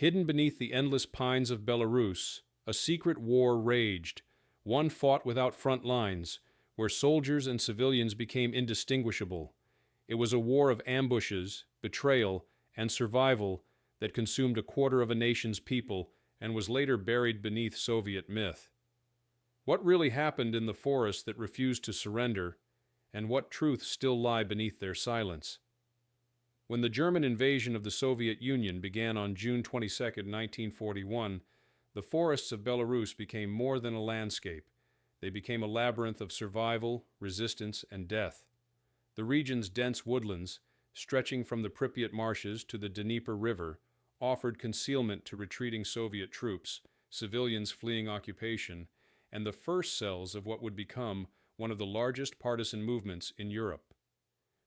Hidden beneath the endless pines of Belarus, a secret war raged, one fought without front lines, where soldiers and civilians became indistinguishable. It was a war of ambushes, betrayal, and survival that consumed a quarter of a nation's people and was later buried beneath Soviet myth. What really happened in the forests that refused to surrender, and what truths still lie beneath their silence? When the German invasion of the Soviet Union began on June 22, 1941, the forests of Belarus became more than a landscape. They became a labyrinth of survival, resistance, and death. The region's dense woodlands, stretching from the Pripyat marshes to the Dnieper River, offered concealment to retreating Soviet troops, civilians fleeing occupation, and the first cells of what would become one of the largest partisan movements in Europe.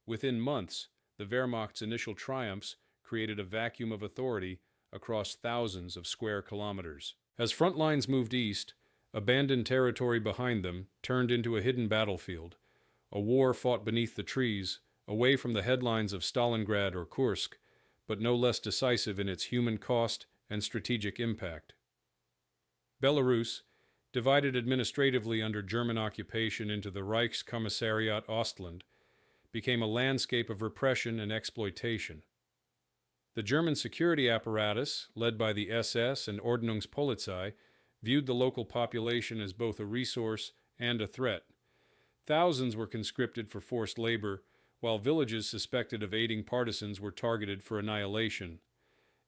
Within months, the Wehrmacht's initial triumphs created a vacuum of authority across thousands of square kilometers. As front lines moved east, abandoned territory behind them turned into a hidden battlefield, a war fought beneath the trees, away from the headlines of Stalingrad or Kursk, but no less decisive in its human cost and strategic impact. Belarus, divided administratively under German occupation into the Reichskommissariat Ostland, became a landscape of repression and exploitation. The German security apparatus, led by the SS and Ordnungspolizei, viewed the local population as both a resource and a threat. Thousands were conscripted for forced labor, while villages suspected of aiding partisans were targeted for annihilation.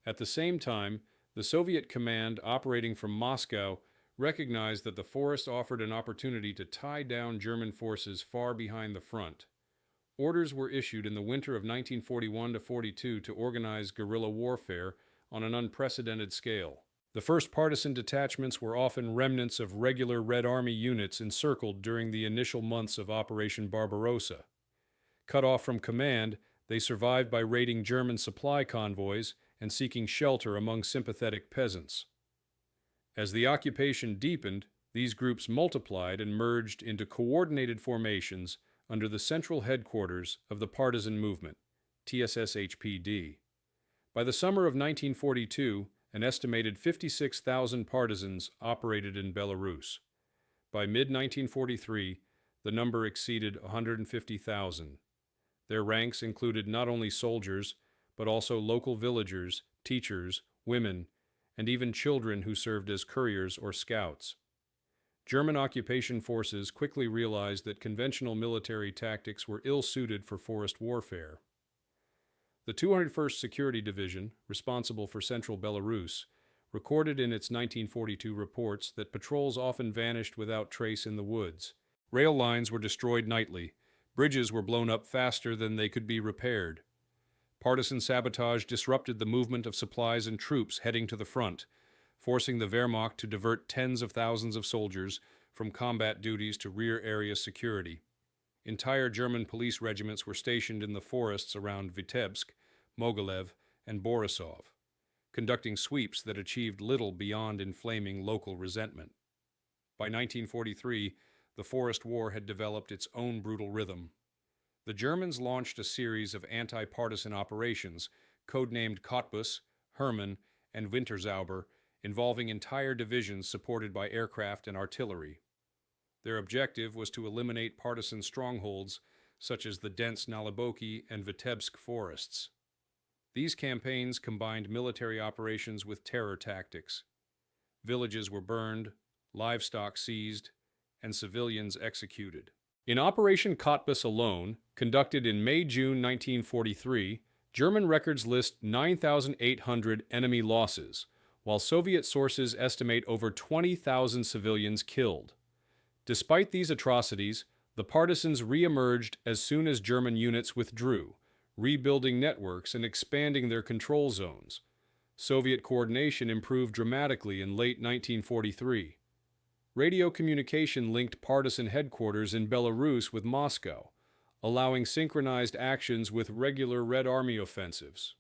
At the same time, the Soviet command operating from Moscow recognized that the forest offered an opportunity to tie down German forces far behind the front. Orders were issued in the winter of 1941-42 to organize guerrilla warfare on an unprecedented scale. The first partisan detachments were often remnants of regular Red Army units encircled during the initial months of Operation Barbarossa. Cut off from command, they survived by raiding German supply convoys and seeking shelter among sympathetic peasants. As the occupation deepened, these groups multiplied and merged into coordinated formations under the central headquarters of the partisan movement, TSSHPD. By the summer of 1942, an estimated 56,000 partisans operated in Belarus. By mid-1943, the number exceeded 150,000. Their ranks included not only soldiers, but also local villagers, teachers, women, and even children who served as couriers or scouts. German occupation forces quickly realized that conventional military tactics were ill-suited for forest warfare. The 201st Security Division, responsible for central Belarus, recorded in its 1942 reports that patrols often vanished without trace in the woods. Rail lines were destroyed nightly. Bridges were blown up faster than they could be repaired. Partisan sabotage disrupted the movement of supplies and troops heading to the front, forcing the Wehrmacht to divert tens of thousands of soldiers from combat duties to rear area security. Entire German police regiments were stationed in the forests around Vitebsk, Mogilev, and Borisov, conducting sweeps that achieved little beyond inflaming local resentment. By 1943, the forest war had developed its own brutal rhythm. The Germans launched a series of anti-partisan operations, codenamed Cottbus, Hermann, and Winterzauber, involving entire divisions supported by aircraft and artillery. Their objective was to eliminate partisan strongholds such as the dense Naliboki and Vitebsk forests. These campaigns combined military operations with terror tactics. Villages were burned, livestock seized, and civilians executed. In Operation Cottbus alone, conducted in May-June 1943, German records list 9,800 enemy losses, while Soviet sources estimate over 20,000 civilians killed. Despite these atrocities, the partisans re-emerged as soon as German units withdrew, rebuilding networks and expanding their control zones. Soviet coordination improved dramatically in late 1943. Radio communication linked partisan headquarters in Belarus with Moscow, allowing synchronized actions with regular Red Army offensives.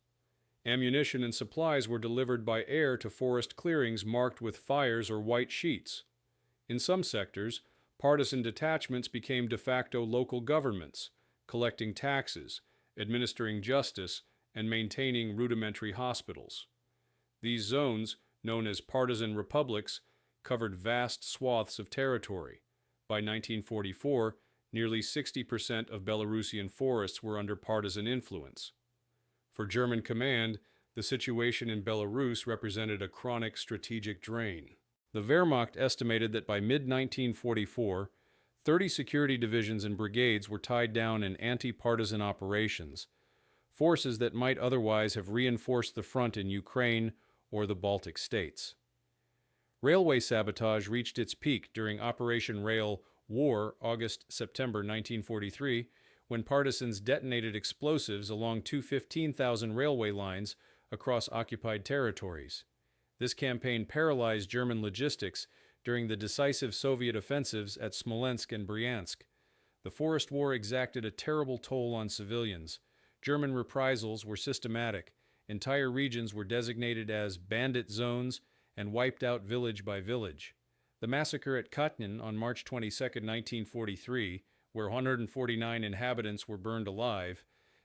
Ammunition and supplies were delivered by air to forest clearings marked with fires or white sheets. In some sectors, partisan detachments became de facto local governments, collecting taxes, administering justice, and maintaining rudimentary hospitals. These zones, known as partisan republics, covered vast swaths of territory. By 1944, nearly 60% of Belarusian forests were under partisan influence. For German command, the situation in Belarus represented a chronic strategic drain. The Wehrmacht estimated that by mid-1944, 30 security divisions and brigades were tied down in anti-partisan operations, forces that might otherwise have reinforced the front in Ukraine or the Baltic states. Railway sabotage reached its peak during Operation Rail War, August-September 1943, when partisans detonated explosives along two 15,000 railway lines across occupied territories. This campaign paralyzed German logistics during the decisive Soviet offensives at Smolensk and Bryansk. The Forest War exacted a terrible toll on civilians. German reprisals were systematic. Entire regions were designated as bandit zones and wiped out village by village. The massacre at Katyn on March 22, 1943, where 149 inhabitants were burned alive,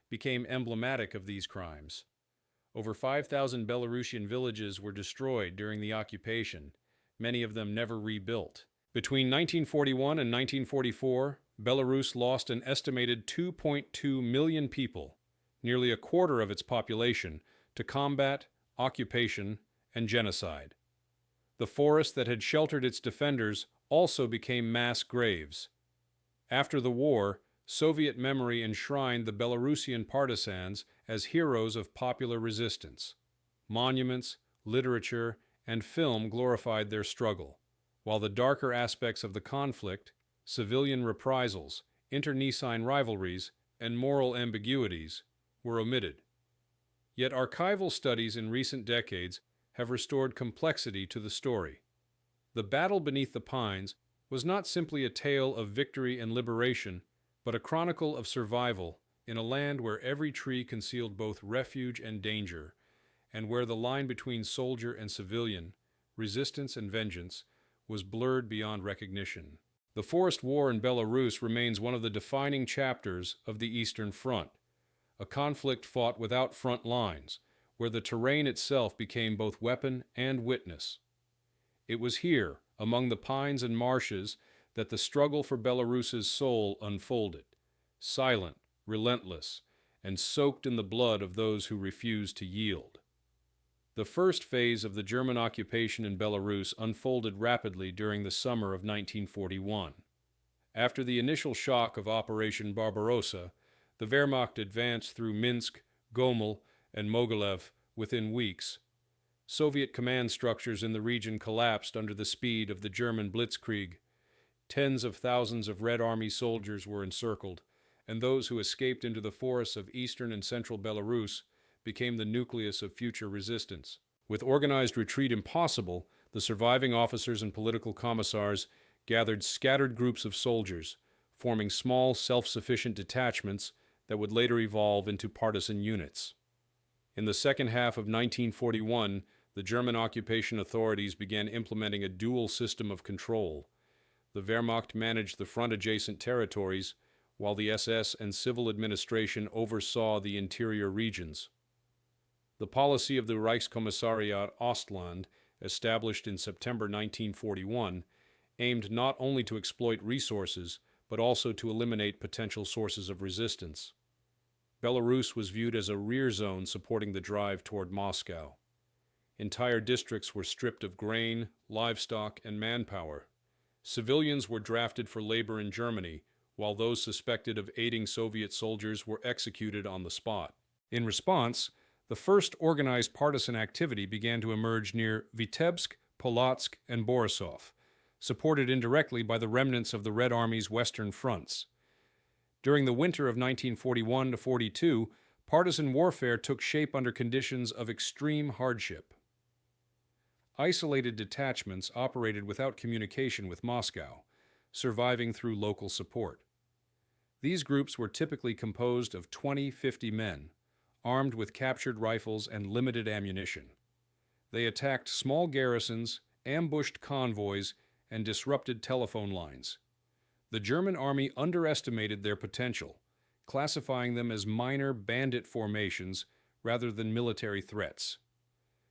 became emblematic of these crimes. Over 5,000 Belarusian villages were destroyed during the occupation, many of them never rebuilt. Between 1941 and 1944, Belarus lost an estimated 2.2 million people, nearly a quarter of its population, to combat, occupation, and genocide. The forests that had sheltered its defenders also became mass graves. After the war, Soviet memory enshrined the Belarusian partisans as heroes of popular resistance. Monuments, literature, and film glorified their struggle, while the darker aspects of the conflict, civilian reprisals, internecine rivalries, and moral ambiguities, were omitted. Yet archival studies in recent decades have restored complexity to the story. The Battle Beneath the Pines was not simply a tale of victory and liberation, but a chronicle of survival in a land where every tree concealed both refuge and danger, and where the line between soldier and civilian, resistance and vengeance, was blurred beyond recognition. The Forest War in Belarus remains one of the defining chapters of the Eastern Front, a conflict fought without front lines, where the terrain itself became both weapon and witness. It was here, among the pines and marshes, that the struggle for Belarus's soul unfolded, silent, relentless, and soaked in the blood of those who refused to yield. The first phase of the German occupation in Belarus unfolded rapidly during the summer of 1941. After the initial shock of Operation Barbarossa, the Wehrmacht advanced through Minsk, Gomel, and Mogilev within weeks. Soviet command structures in the region collapsed under the speed of the German blitzkrieg. Tens of thousands of Red Army soldiers were encircled, and those who escaped into the forests of eastern and central Belarus became the nucleus of future resistance. With organized retreat impossible, the surviving officers and political commissars gathered scattered groups of soldiers, forming small, self-sufficient detachments that would later evolve into partisan units. In the second half of 1941, the German occupation authorities began implementing a dual system of control. The Wehrmacht managed the front-adjacent territories, while the SS and civil administration oversaw the interior regions. The policy of the Reichskommissariat Ostland, established in September 1941, aimed not only to exploit resources, but also to eliminate potential sources of resistance. Belarus was viewed as a rear zone supporting the drive toward Moscow. Entire districts were stripped of grain, livestock, and manpower. Civilians were drafted for labor in Germany, while those suspected of aiding Soviet soldiers were executed on the spot. In response, the first organized partisan activity began to emerge near Vitebsk, Polotsk, and Borisov, supported indirectly by the remnants of the Red Army's western fronts. During the winter of 1941-42, partisan warfare took shape under conditions of extreme hardship. Isolated detachments operated without communication with Moscow, surviving through local support. These groups were typically composed of 20-50 men, armed with captured rifles and limited ammunition. They attacked small garrisons, ambushed convoys, and disrupted telephone lines. The German army underestimated their potential, classifying them as minor bandit formations rather than military threats.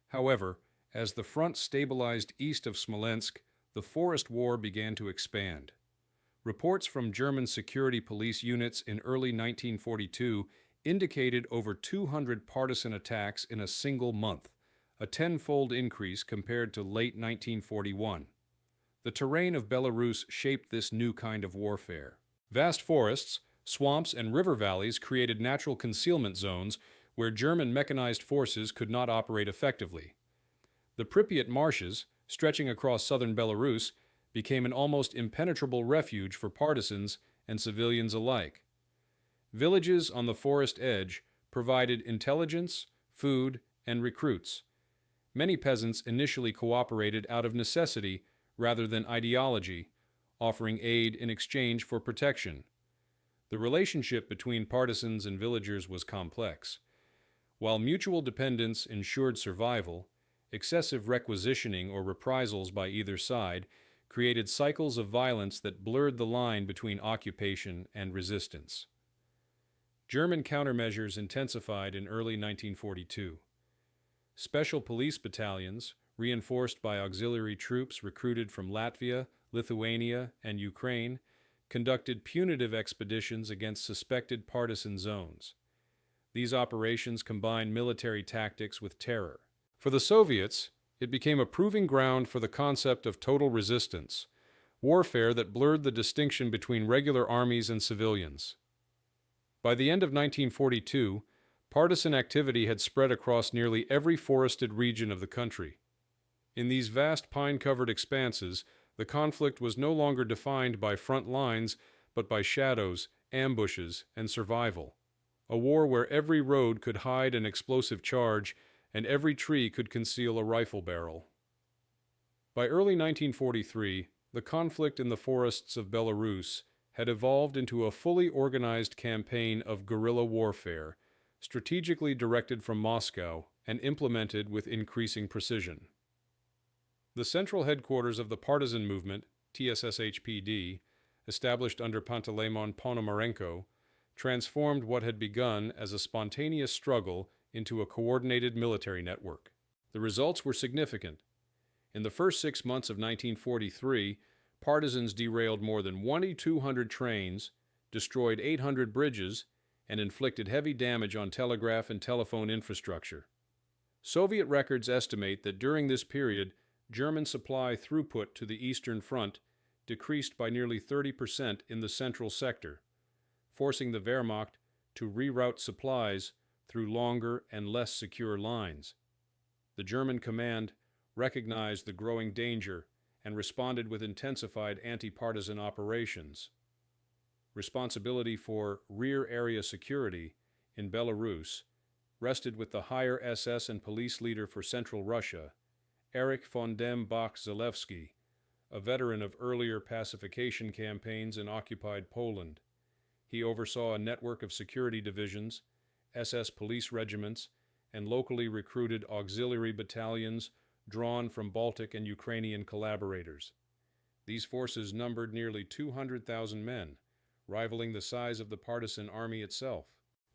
However, as the front stabilized east of Smolensk, the forest war began to expand. Reports from German security police units in early 1942 indicated over 200 partisan attacks in a single month, a tenfold increase compared to late 1941. The terrain of Belarus shaped this new kind of warfare. Vast forests, swamps, and river valleys created natural concealment zones where German mechanized forces could not operate effectively. The Pripyat marshes, stretching across southern Belarus, became an almost impenetrable refuge for partisans and civilians alike. Villages on the forest edge provided intelligence, food, and recruits. Many peasants initially cooperated out of necessity rather than ideology, offering aid in exchange for protection. The relationship between partisans and villagers was complex. While mutual dependence ensured survival, excessive requisitioning or reprisals by either side created cycles of violence that blurred the line between occupation and resistance. German countermeasures intensified in early 1942. Special police battalions, reinforced by auxiliary troops recruited from Latvia, Lithuania, and Ukraine, conducted punitive expeditions against suspected partisan zones. These operations combined military tactics with terror. For the Soviets, it became a proving ground for the concept of total resistance, warfare that blurred the distinction between regular armies and civilians. By the end of 1942, partisan activity had spread across nearly every forested region of the country. In these vast pine-covered expanses, the conflict was no longer defined by front lines, but by shadows, ambushes, and survival. A war where every road could hide an explosive charge and every tree could conceal a rifle barrel. By early 1943, the conflict in the forests of Belarus had evolved into a fully organized campaign of guerrilla warfare, strategically directed from Moscow and implemented with increasing precision. The central headquarters of the partisan movement, TSSHPD, established under Panteleimon Ponomarenko, transformed what had begun as a spontaneous struggle into a coordinated military network. The results were significant. In the first 6 months of 1943, partisans derailed more than 2,200 trains, destroyed 800 bridges, and inflicted heavy damage on telegraph and telephone infrastructure. Soviet records estimate that during this period, German supply throughput to the Eastern Front decreased by nearly 30% in the central sector, forcing the Wehrmacht to reroute supplies through longer and less secure lines. The German command recognized the growing danger and responded with intensified anti-partisan operations. Responsibility for rear area security in Belarus rested with the higher SS and police leader for Central Russia, Erich von dem Bach-Zelewski, a veteran of earlier pacification campaigns in occupied Poland. He oversaw a network of security divisions, SS police regiments, and locally recruited auxiliary battalions drawn from Baltic and Ukrainian collaborators. These forces numbered nearly 200,000 men, rivaling the size of the partisan army itself.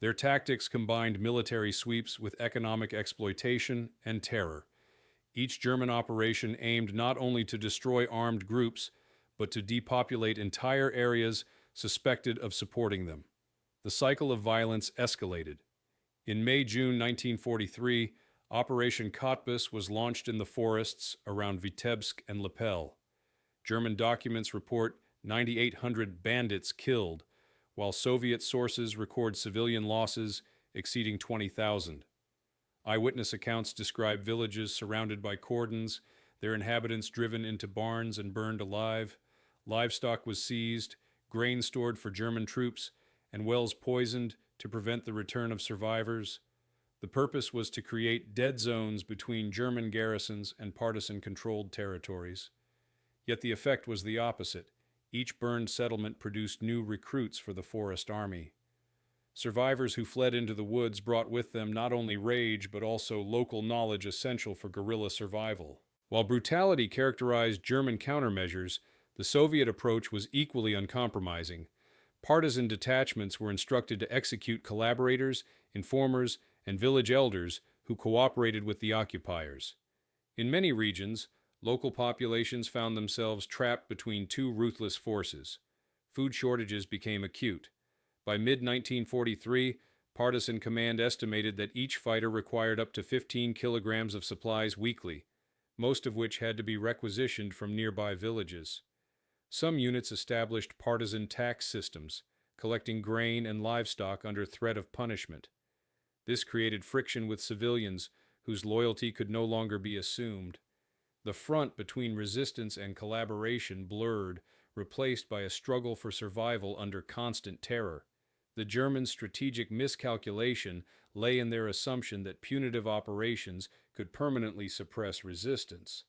Their tactics combined military sweeps with economic exploitation and terror. Each German operation aimed not only to destroy armed groups, but to depopulate entire areas suspected of supporting them. The cycle of violence escalated. In May-June 1943, Operation Cottbus was launched in the forests around Vitebsk and Lapel. German documents report 9,800 bandits killed, while Soviet sources record civilian losses exceeding 20,000. Eyewitness accounts describe villages surrounded by cordons, their inhabitants driven into barns and burned alive. Livestock was seized, grain stored for German troops, and wells poisoned to prevent the return of survivors. The purpose was to create dead zones between German garrisons and partisan-controlled territories. Yet the effect was the opposite. Each burned settlement produced new recruits for the forest army. Survivors who fled into the woods brought with them not only rage but also local knowledge essential for guerrilla survival. While brutality characterized German countermeasures, the Soviet approach was equally uncompromising. Partisan detachments were instructed to execute collaborators, informers, and village elders who cooperated with the occupiers. In many regions, local populations found themselves trapped between two ruthless forces. Food shortages became acute. By mid-1943, partisan command estimated that each fighter required up to 15 kilograms of supplies weekly, most of which had to be requisitioned from nearby villages. Some units established partisan tax systems, collecting grain and livestock under threat of punishment. This created friction with civilians whose loyalty could no longer be assumed. The front between resistance and collaboration blurred, replaced by a struggle for survival under constant terror. The Germans' strategic miscalculation lay in their assumption that punitive operations could permanently suppress resistance.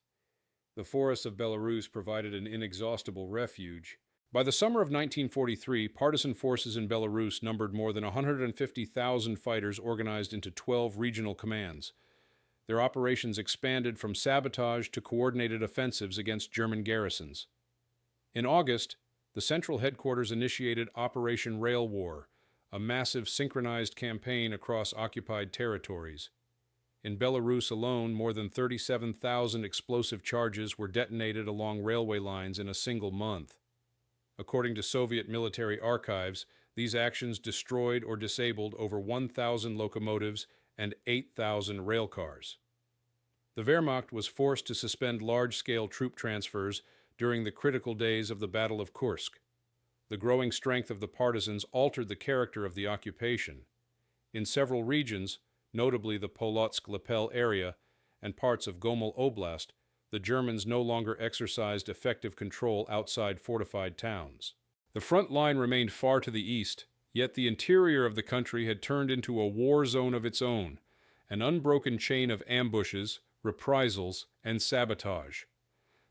The forests of Belarus provided an inexhaustible refuge. By the summer of 1943, partisan forces in Belarus numbered more than 150,000 fighters organized into 12 regional commands. Their operations expanded from sabotage to coordinated offensives against German garrisons. In August, the Central Headquarters initiated Operation Rail War, a massive synchronized campaign across occupied territories. In Belarus alone, more than 37,000 explosive charges were detonated along railway lines in a single month. According to Soviet military archives, these actions destroyed or disabled over 1,000 locomotives and 8,000 railcars. The Wehrmacht was forced to suspend large-scale troop transfers during the critical days of the Battle of Kursk. The growing strength of the partisans altered the character of the occupation. In several regions, notably the Polotsk-Lapel area and parts of Gomel Oblast, the Germans no longer exercised effective control outside fortified towns. The front line remained far to the east, yet the interior of the country had turned into a war zone of its own, an unbroken chain of ambushes, reprisals, and sabotage.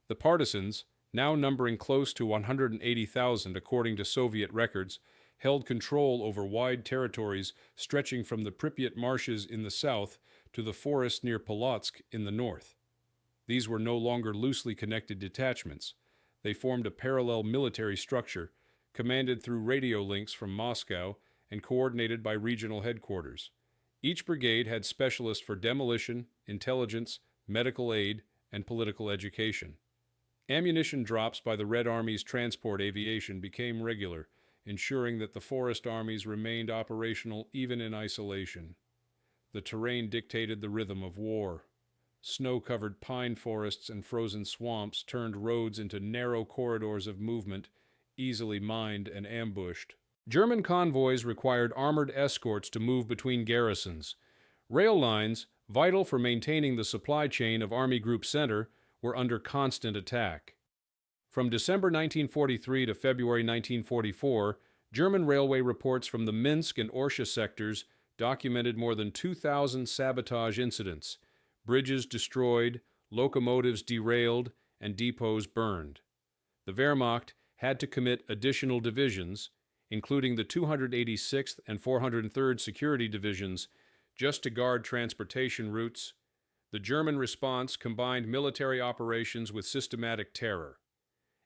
The partisans, now numbering close to 180,000 according to Soviet records, held control over wide territories stretching from the Pripyat marshes in the south to the forests near Polotsk in the north. These were no longer loosely connected detachments. They formed a parallel military structure, commanded through radio links from Moscow and coordinated by regional headquarters. Each brigade had specialists for demolition, intelligence, medical aid, and political education. Ammunition drops by the Red Army's transport aviation became regular, ensuring that the forest armies remained operational even in isolation. The terrain dictated the rhythm of war. Snow-covered pine forests and frozen swamps turned roads into narrow corridors of movement, easily mined and ambushed. German convoys required armored escorts to move between garrisons. Rail lines, vital for maintaining the supply chain of Army Group Center, were under constant attack. From December 1943 to February 1944, German railway reports from the Minsk and Orsha sectors documented more than 2,000 sabotage incidents, bridges destroyed, locomotives derailed, and depots burned. The Wehrmacht had to commit additional divisions, including the 286th and 403rd Security Divisions, just to guard transportation routes. The German response combined military operations with systematic terror.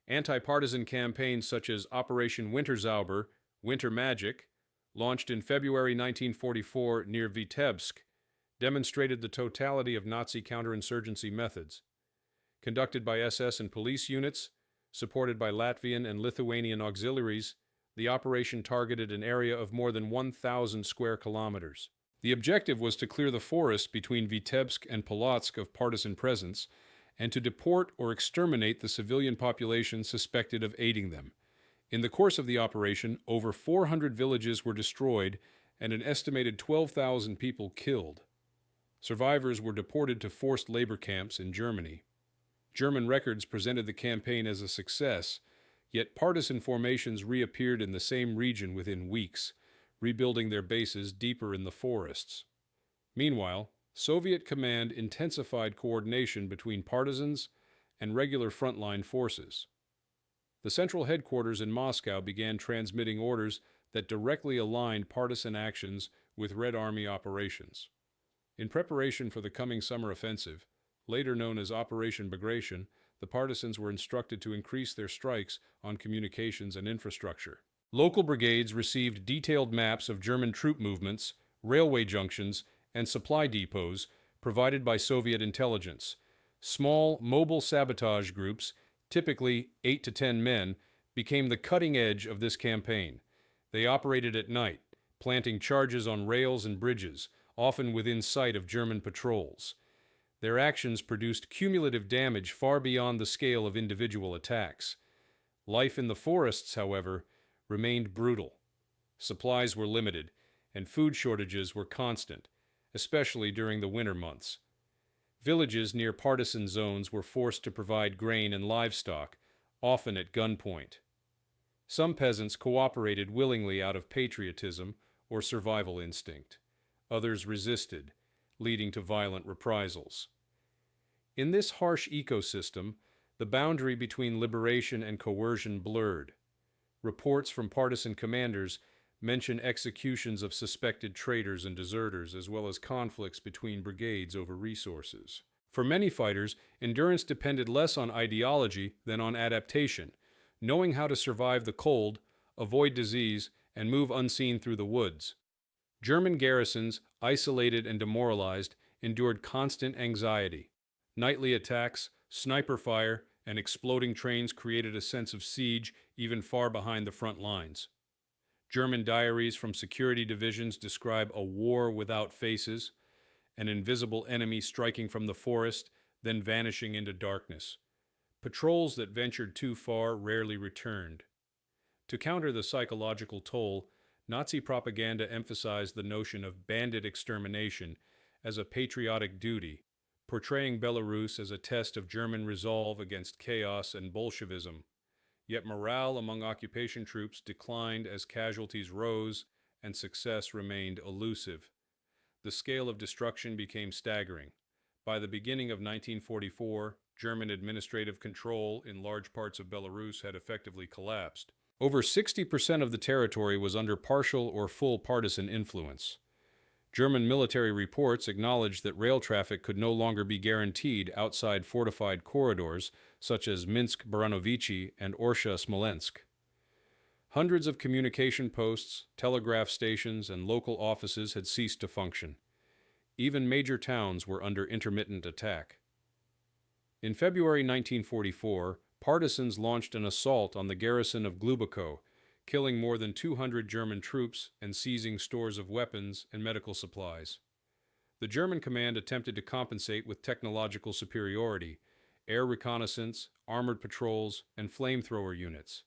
Anti-partisan campaigns such as Operation Winterzauber, Winter Magic, launched in February 1944 near Vitebsk, demonstrated the totality of Nazi counterinsurgency methods. Conducted by SS and police units, supported by Latvian and Lithuanian auxiliaries, the operation targeted an area of more than 1,000 square kilometers. The objective was to clear the forest between Vitebsk and Polotsk of partisan presence and to deport or exterminate the civilian population suspected of aiding them. In the course of the operation, over 400 villages were destroyed and an estimated 12,000 people killed. Survivors were deported to forced labor camps in Germany. German records presented the campaign as a success, yet partisan formations reappeared in the same region within weeks, rebuilding their bases deeper in the forests. Meanwhile, Soviet command intensified coordination between partisans and regular frontline forces. The Central Headquarters in Moscow began transmitting orders that directly aligned partisan actions with Red Army operations. In preparation for the coming summer offensive, later known as Operation Bagration, the partisans were instructed to increase their strikes on communications and infrastructure. Local brigades received detailed maps of German troop movements, railway junctions, and supply depots provided by Soviet intelligence. Small, mobile sabotage groups, typically 8 to 10 men, became the cutting edge of this campaign. They operated at night, planting charges on rails and bridges, often within sight of German patrols. Their actions produced cumulative damage far beyond the scale of individual attacks. Life in the forests, however, remained brutal. Supplies were limited, and food shortages were constant, especially during the winter months. Villages near partisan zones were forced to provide grain and livestock, often at gunpoint. Some peasants cooperated willingly out of patriotism or survival instinct. Others resisted, leading to violent reprisals. In this harsh ecosystem, the boundary between liberation and coercion blurred. Reports from partisan commanders mention executions of suspected traitors and deserters, as well as conflicts between brigades over resources. For many fighters, endurance depended less on ideology than on adaptation, knowing how to survive the cold, avoid disease, and move unseen through the woods. German garrisons, isolated and demoralized, endured constant anxiety. Nightly attacks, sniper fire, and exploding trains created a sense of siege even far behind the front lines. German diaries from security divisions describe a war without faces, an invisible enemy striking from the forest, then vanishing into darkness. Patrols that ventured too far rarely returned. To counter the psychological toll, Nazi propaganda emphasized the notion of bandit extermination as a patriotic duty, portraying Belarus as a test of German resolve against chaos and Bolshevism. Yet morale among occupation troops declined as casualties rose and success remained elusive. The scale of destruction became staggering. By the beginning of 1944, German administrative control in large parts of Belarus had effectively collapsed. Over 60% of the territory was under partial or full partisan influence. German military reports acknowledged that rail traffic could no longer be guaranteed outside fortified corridors such as Minsk-Baranovichi and Orsha-Smolensk. Hundreds of communication posts, telegraph stations, and local offices had ceased to function. Even major towns were under intermittent attack. In February 1944, partisans launched an assault on the garrison of Gluboko, killing more than 200 German troops and seizing stores of weapons and medical supplies. The German command attempted to compensate with technological superiority, air reconnaissance, armored patrols, and flamethrower units.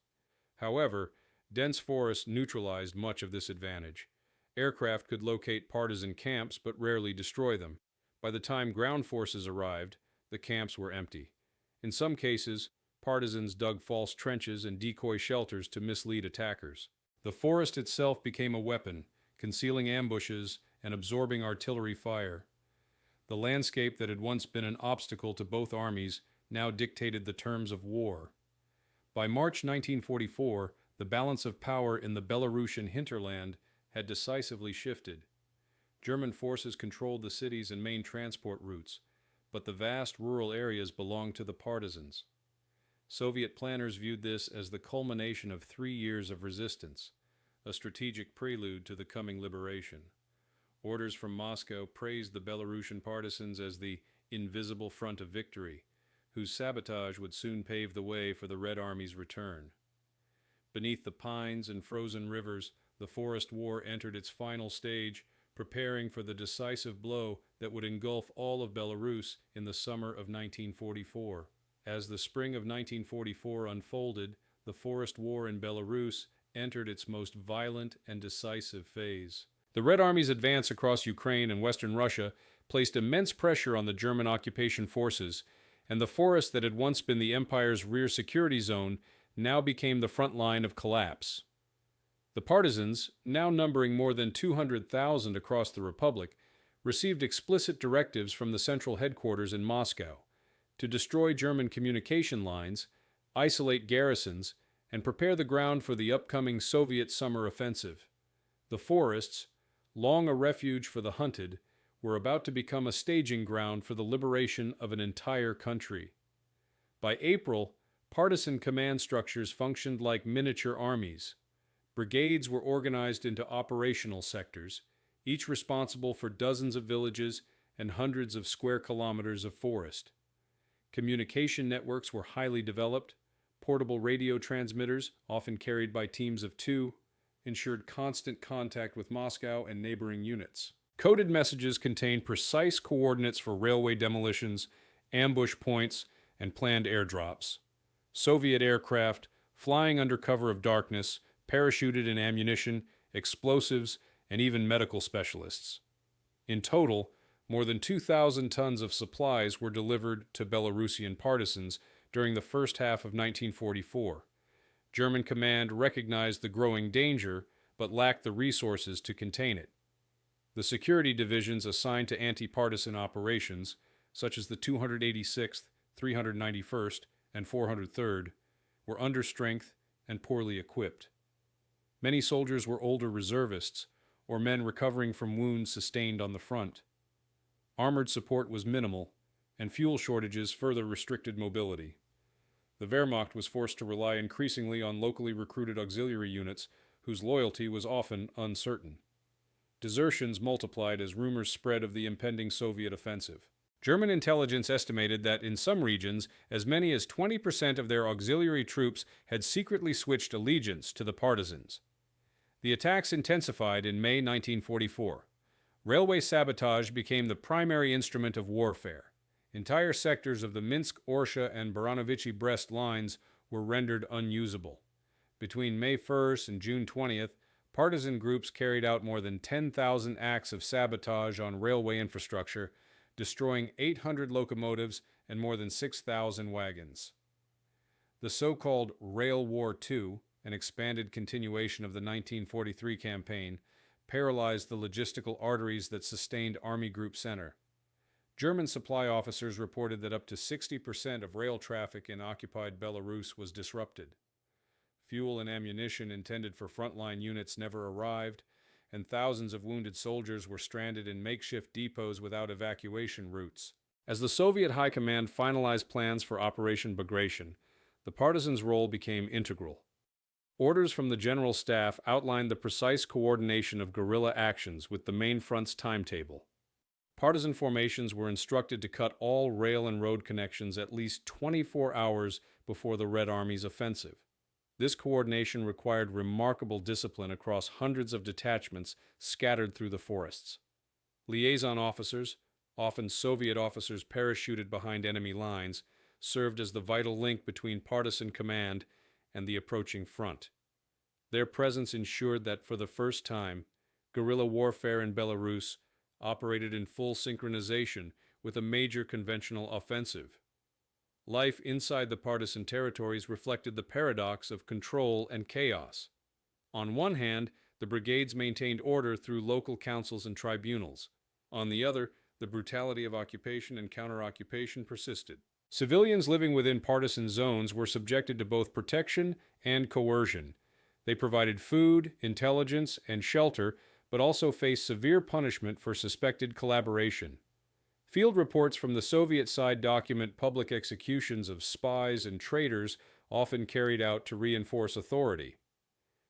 However, dense forests neutralized much of this advantage. Aircraft could locate partisan camps but rarely destroy them. By the time ground forces arrived, the camps were empty. In some cases, partisans dug false trenches and decoy shelters to mislead attackers. The forest itself became a weapon, concealing ambushes and absorbing artillery fire. The landscape that had once been an obstacle to both armies now dictated the terms of war. By March 1944, the balance of power in the Belarusian hinterland had decisively shifted. German forces controlled the cities and main transport routes, but the vast rural areas belonged to the partisans. Soviet planners viewed this as the culmination of 3 years of resistance, a strategic prelude to the coming liberation. Orders from Moscow praised the Belarusian partisans as the invisible front of victory, whose sabotage would soon pave the way for the Red Army's return. Beneath the pines and frozen rivers, the forest war entered its final stage, preparing for the decisive blow that would engulf all of Belarus in the summer of 1944. As the spring of 1944 unfolded, the forest war in Belarus entered its most violent and decisive phase. The Red Army's advance across Ukraine and western Russia placed immense pressure on the German occupation forces, and the forest that had once been the empire's rear security zone now became the front line of collapse. The partisans, now numbering more than 200,000 across the Republic, received explicit directives from the central headquarters in Moscow to destroy German communication lines, isolate garrisons, and prepare the ground for the upcoming Soviet summer offensive. The forests, long a refuge for the hunted, were about to become a staging ground for the liberation of an entire country. By April, partisan command structures functioned like miniature armies. Brigades were organized into operational sectors, each responsible for dozens of villages and hundreds of square kilometers of forest. Communication networks were highly developed. Portable radio transmitters, often carried by teams of two, ensured constant contact with Moscow and neighboring units. Coded messages contained precise coordinates for railway demolitions, ambush points, and planned airdrops. Soviet aircraft, flying under cover of darkness, parachuted in ammunition, explosives, and even medical specialists. In total, more than 2,000 tons of supplies were delivered to Belarusian partisans during the first half of 1944. German command recognized the growing danger, but lacked the resources to contain it. The security divisions assigned to anti-partisan operations, such as the 286th, 391st, and 403rd, were understrength and poorly equipped. Many soldiers were older reservists, or men recovering from wounds sustained on the front. Armored support was minimal, and fuel shortages further restricted mobility. The Wehrmacht was forced to rely increasingly on locally recruited auxiliary units whose loyalty was often uncertain. Desertions multiplied as rumors spread of the impending Soviet offensive. German intelligence estimated that in some regions, as many as 20% of their auxiliary troops had secretly switched allegiance to the partisans. The attacks intensified in May 1944. Railway sabotage became the primary instrument of warfare. Entire sectors of the Minsk-Orsha and Baranovichi-Brest lines were rendered unusable. Between May 1st and June 20th, partisan groups carried out more than 10,000 acts of sabotage on railway infrastructure, destroying 800 locomotives and more than 6,000 wagons. The so-called Rail War II, an expanded continuation of the 1943 campaign, paralyzed the logistical arteries that sustained Army Group Center. German supply officers reported that up to 60% of rail traffic in occupied Belarus was disrupted. Fuel and ammunition intended for frontline units never arrived, and thousands of wounded soldiers were stranded in makeshift depots without evacuation routes. As the Soviet High Command finalized plans for Operation Bagration, the partisans' role became integral. Orders from the General Staff outlined the precise coordination of guerrilla actions with the main front's timetable. Partisan formations were instructed to cut all rail and road connections at least 24 hours before the Red Army's offensive. This coordination required remarkable discipline across hundreds of detachments scattered through the forests. Liaison officers, often Soviet officers parachuted behind enemy lines, served as the vital link between partisan command and the approaching front. Their presence ensured that, for the first time, guerrilla warfare in Belarus operated in full synchronization with a major conventional offensive. Life inside the partisan territories reflected the paradox of control and chaos. On one hand, the brigades maintained order through local councils and tribunals. On the other, the brutality of occupation and counter-occupation persisted. Civilians living within partisan zones were subjected to both protection and coercion. They provided food, intelligence, and shelter, but also faced severe punishment for suspected collaboration. Field reports from the Soviet side document public executions of spies and traitors often carried out to reinforce authority.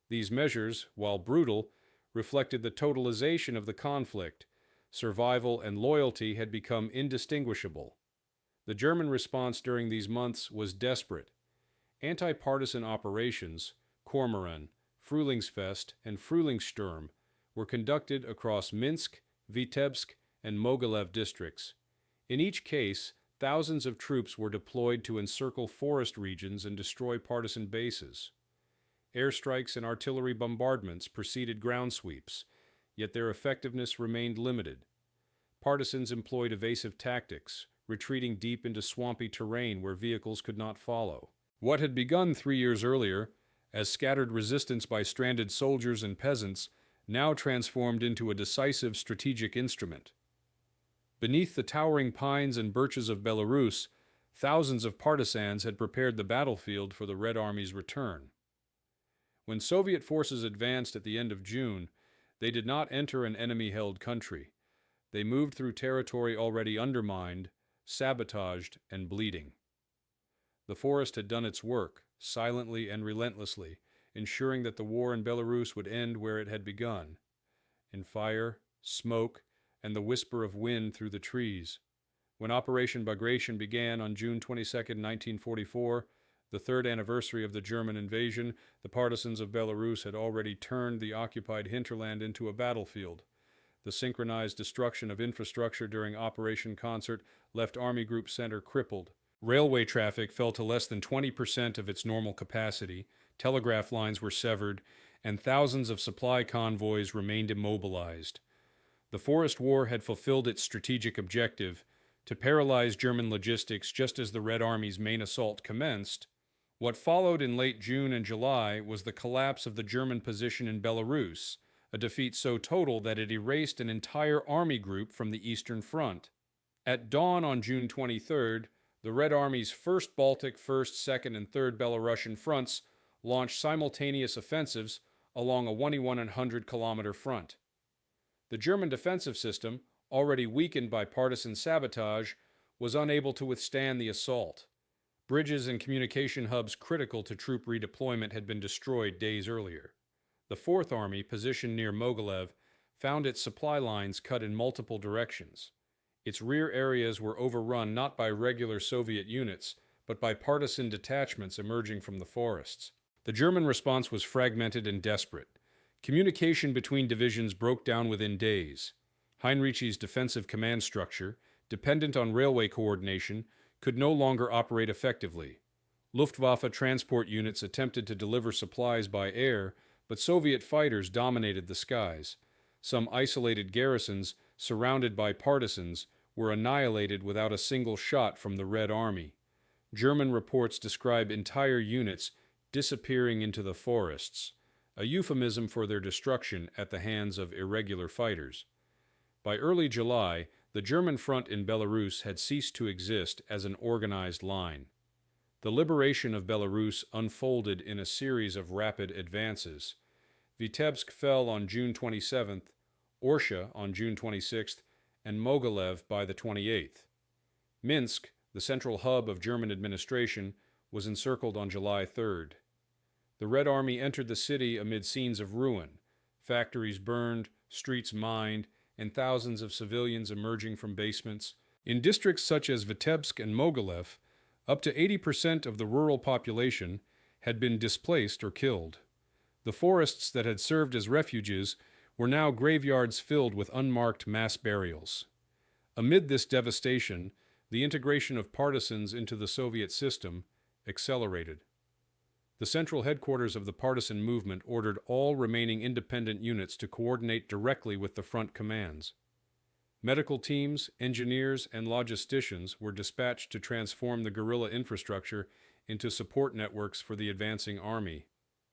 These measures, while brutal, reflected the totalization of the conflict. Survival and loyalty had become indistinguishable. The German response during these months was desperate. Anti-partisan operations, Kormoran, Frühlingsfest, and Frühlingssturm, were conducted across Minsk, Vitebsk, and Mogilev districts. In each case, thousands of troops were deployed to encircle forest regions and destroy partisan bases. Airstrikes and artillery bombardments preceded ground sweeps, yet their effectiveness remained limited. Partisans employed evasive tactics, retreating deep into swampy terrain where vehicles could not follow. What had begun 3 years earlier, as scattered resistance by stranded soldiers and peasants, now transformed into a decisive strategic instrument. Beneath the towering pines and birches of Belarus, thousands of partisans had prepared the battlefield for the Red Army's return. When Soviet forces advanced at the end of June, they did not enter an enemy-held country. They moved through territory already undermined, sabotaged, and bleeding. The forest had done its work, silently and relentlessly, ensuring that the war in Belarus would end where it had begun, in fire smoke, and the whisper of wind through the trees. When Operation Bagration began on June 22, 1944, the third anniversary of the German invasion, the partisans of Belarus had already turned the occupied hinterland into a battlefield. The synchronized destruction of infrastructure during Operation Concert left Army Group Center crippled. Railway traffic fell to less than 20% of its normal capacity, telegraph lines were severed, and thousands of supply convoys remained immobilized. The Forest War had fulfilled its strategic objective to paralyze German logistics just as the Red Army's main assault commenced. What followed in late June and July was the collapse of the German position in Belarus, a defeat so total that it erased an entire army group from the Eastern Front. At dawn on June 23rd, the Red Army's 1st Baltic, 1st, 2nd, and 3rd Belarusian fronts launched simultaneous offensives along a 2,100-kilometer front. The German defensive system, already weakened by partisan sabotage, was unable to withstand the assault. Bridges and communication hubs critical to troop redeployment had been destroyed days earlier. The Fourth Army, positioned near Mogilev, found its supply lines cut in multiple directions. Its rear areas were overrun not by regular Soviet units, but by partisan detachments emerging from the forests. The German response was fragmented and desperate. Communication between divisions broke down within days. Heinrich's defensive command structure, dependent on railway coordination, could no longer operate effectively. Luftwaffe transport units attempted to deliver supplies by air, but Soviet fighters dominated the skies. Some isolated garrisons, surrounded by partisans, were annihilated without a single shot from the Red Army. German reports describe entire units disappearing into the forests, a euphemism for their destruction at the hands of irregular fighters. By early July, the German front in Belarus had ceased to exist as an organized line. The liberation of Belarus unfolded in a series of rapid advances. Vitebsk fell on June 27th, Orsha on June 26th, and Mogilev by the 28th. Minsk, the central hub of German administration, was encircled on July 3rd. The Red Army entered the city amid scenes of ruin, factories burned, streets mined, and thousands of civilians emerging from basements. In districts such as Vitebsk and Mogilev, up to 80% of the rural population had been displaced or killed. The forests that had served as refuges were now graveyards filled with unmarked mass burials. Amid this devastation, the integration of partisans into the Soviet system accelerated. The central headquarters of the partisan movement ordered all remaining independent units to coordinate directly with the front commands. Medical teams, engineers, and logisticians were dispatched to transform the guerrilla infrastructure into support networks for the advancing army.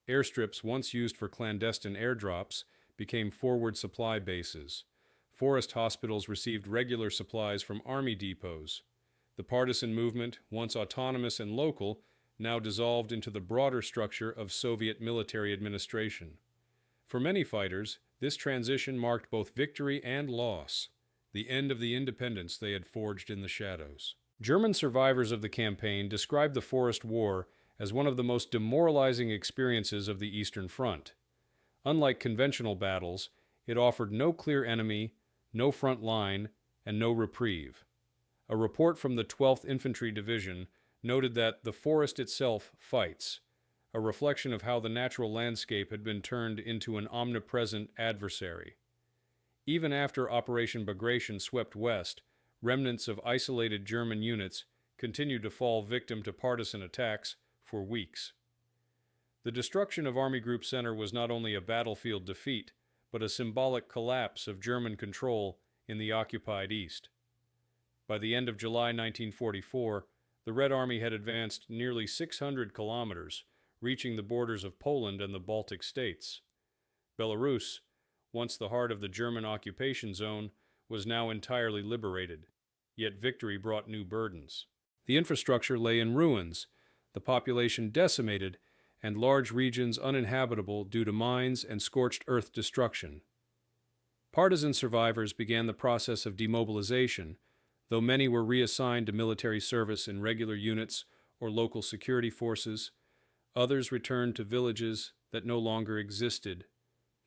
Airstrips once used for clandestine airdrops became forward supply bases. Forest hospitals received regular supplies from army depots. The partisan movement, once autonomous and local, now dissolved into the broader structure of Soviet military administration. For many fighters, this transition marked both victory and loss, the end of the independence they had forged in the shadows. German survivors of the campaign described the Forest War as one of the most demoralizing experiences of the Eastern Front. Unlike conventional battles, it offered no clear enemy, no front line, and no reprieve. A report from the 12th Infantry Division noted that the forest itself fights, a reflection of how the natural landscape had been turned into an omnipresent adversary. Even after Operation Bagration swept west, remnants of isolated German units continued to fall victim to partisan attacks for weeks. The destruction of Army Group Center was not only a battlefield defeat, but a symbolic collapse of German control in the occupied East. By the end of July 1944, the Red Army had advanced nearly 600 kilometers, reaching the borders of Poland and the Baltic states. Belarus, once the heart of the German occupation zone, was now entirely liberated, yet victory brought new burdens. The infrastructure lay in ruins, the population decimated, and large regions uninhabitable due to mines and scorched earth destruction. Partisan survivors began the process of demobilization, though many were reassigned to military service in regular units or local security forces. Others returned to villages that no longer existed.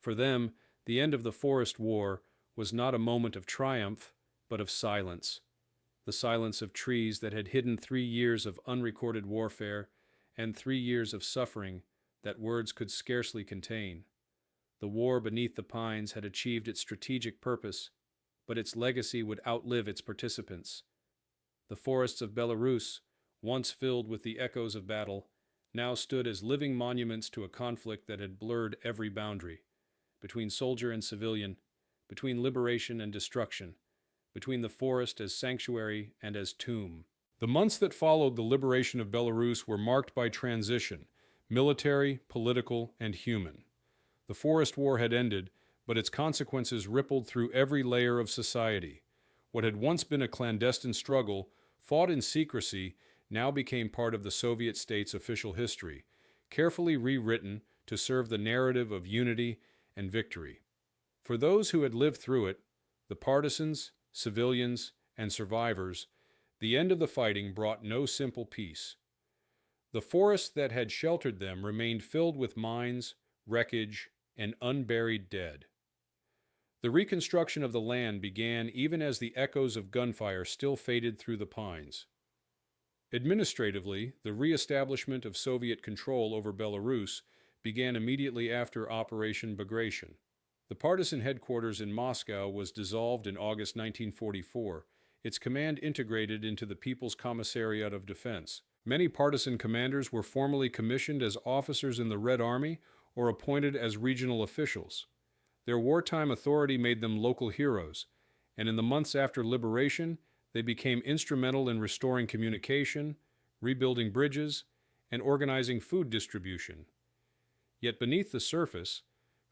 For them, the end of the Forest War was not a moment of triumph, but of silence. The silence of trees that had hidden 3 years of unrecorded warfare and 3 years of suffering that words could scarcely contain. The war beneath the pines had achieved its strategic purpose, but its legacy would outlive its participants. The forests of Belarus, once filled with the echoes of battle, now stood as living monuments to a conflict that had blurred every boundary, between soldier and civilian, between liberation and destruction, between the forest as sanctuary and as tomb. The months that followed the liberation of Belarus were marked by transition, military, political, and human. The forest war had ended, but its consequences rippled through every layer of society. What had once been a clandestine struggle, fought in secrecy, now became part of the Soviet state's official history, carefully rewritten to serve the narrative of unity and victory. For those who had lived through it, the partisans, civilians, and survivors, the end of the fighting brought no simple peace. The forests that had sheltered them remained filled with mines, wreckage, and unburied dead. The reconstruction of the land began even as the echoes of gunfire still faded through the pines. Administratively, the re-establishment of Soviet control over Belarus began immediately after Operation Bagration. The partisan headquarters in Moscow was dissolved in August 1944, its command integrated into the People's Commissariat of Defense. Many partisan commanders were formally commissioned as officers in the Red Army or appointed as regional officials. Their wartime authority made them local heroes, and in the months after liberation, they became instrumental in restoring communication, rebuilding bridges, and organizing food distribution. Yet beneath the surface,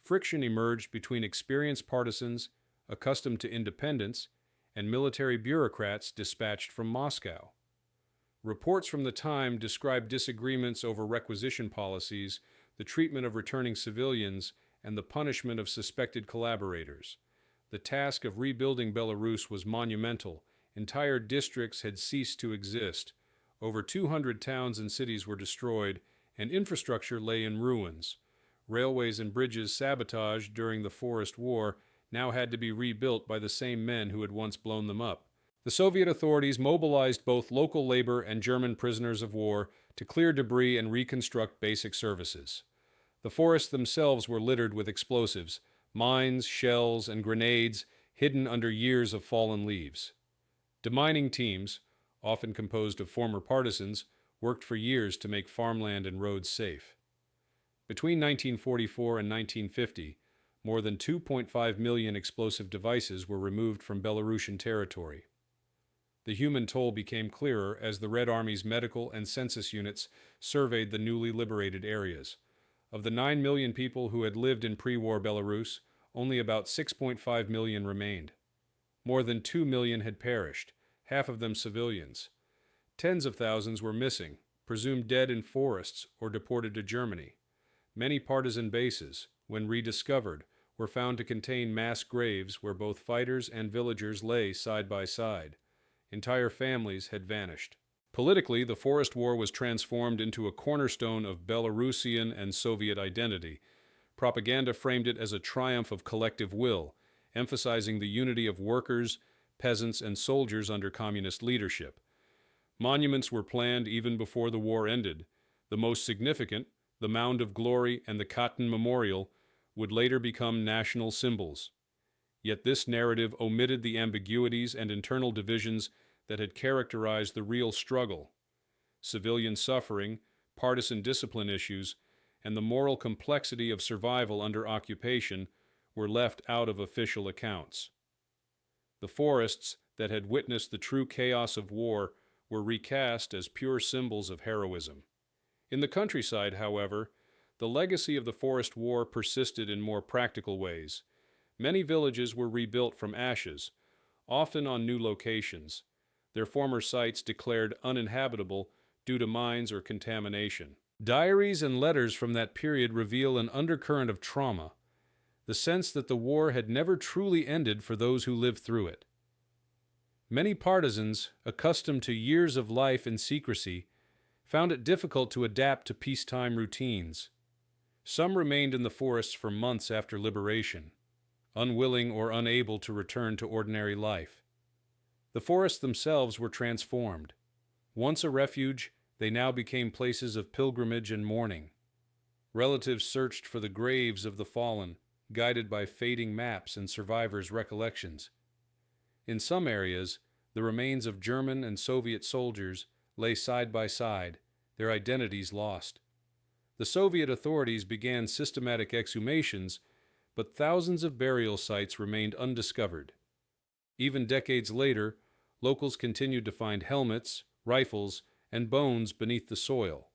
friction emerged between experienced partisans, accustomed to independence, and military bureaucrats dispatched from Moscow. Reports from the time describe disagreements over requisition policies, the treatment of returning civilians, and the punishment of suspected collaborators. The task of rebuilding Belarus was monumental. Entire districts had ceased to exist. Over 200 towns and cities were destroyed, and infrastructure lay in ruins. Railways and bridges sabotaged during the Forest War now had to be rebuilt by the same men who had once blown them up. The Soviet authorities mobilized both local labor and German prisoners of war to clear debris and reconstruct basic services. The forests themselves were littered with explosives, mines, shells, and grenades hidden under years of fallen leaves. Demining teams, often composed of former partisans, worked for years to make farmland and roads safe. Between 1944 and 1950, more than 2.5 million explosive devices were removed from Belarusian territory. The human toll became clearer as the Red Army's medical and census units surveyed the newly liberated areas. Of the 9 million people who had lived in pre-war Belarus, only about 6.5 million remained. More than 2 million had perished, half of them civilians. Tens of thousands were missing, presumed dead in forests or deported to Germany. Many partisan bases, when rediscovered, were found to contain mass graves where both fighters and villagers lay side by side. Entire families had vanished. Politically, the Forest War was transformed into a cornerstone of Belarusian and Soviet identity. Propaganda framed it as a triumph of collective will, emphasizing the unity of workers, peasants, and soldiers under communist leadership. Monuments were planned even before the war ended. The most significant, the Mound of Glory and the Katyn Memorial, would later become national symbols. Yet this narrative omitted the ambiguities and internal divisions that had characterized the real struggle. Civilian suffering, partisan discipline issues, and the moral complexity of survival under occupation were left out of official accounts. The forests that had witnessed the true chaos of war were recast as pure symbols of heroism. In the countryside, however, the legacy of the Forest War persisted in more practical ways. Many villages were rebuilt from ashes, often on new locations, their former sites declared uninhabitable due to mines or contamination. Diaries and letters from that period reveal an undercurrent of trauma, the sense that the war had never truly ended for those who lived through it. Many partisans, accustomed to years of life in secrecy, found it difficult to adapt to peacetime routines. Some remained in the forests for months after liberation. unwilling or unable to return to ordinary life. The forests themselves were transformed. Once a refuge, they now became places of pilgrimage and mourning. Relatives searched for the graves of the fallen, guided by fading maps and survivors' recollections. In some areas, the remains of German and Soviet soldiers lay side by side, their identities lost. The Soviet authorities began systematic exhumations, but thousands of burial sites remained undiscovered. Even decades later, locals continued to find helmets, rifles, and bones beneath the soil,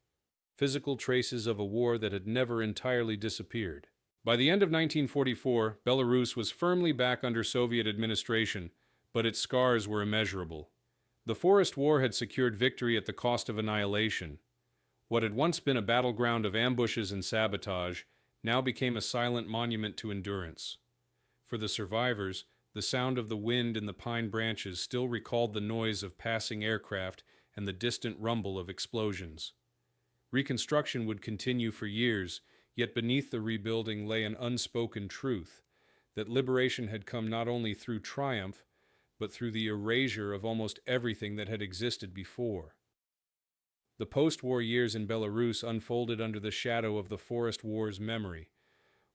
physical traces of a war that had never entirely disappeared. By the end of 1944, Belarus was firmly back under Soviet administration, but its scars were immeasurable. The Forest War had secured victory at the cost of annihilation. What had once been a battleground of ambushes and sabotage now became a silent monument to endurance. For the survivors, the sound of the wind in the pine branches still recalled the noise of passing aircraft and the distant rumble of explosions. Reconstruction would continue for years, yet beneath the rebuilding lay an unspoken truth, that liberation had come not only through triumph, but through the erasure of almost everything that had existed before. The post-war years in Belarus unfolded under the shadow of the Forest War's memory.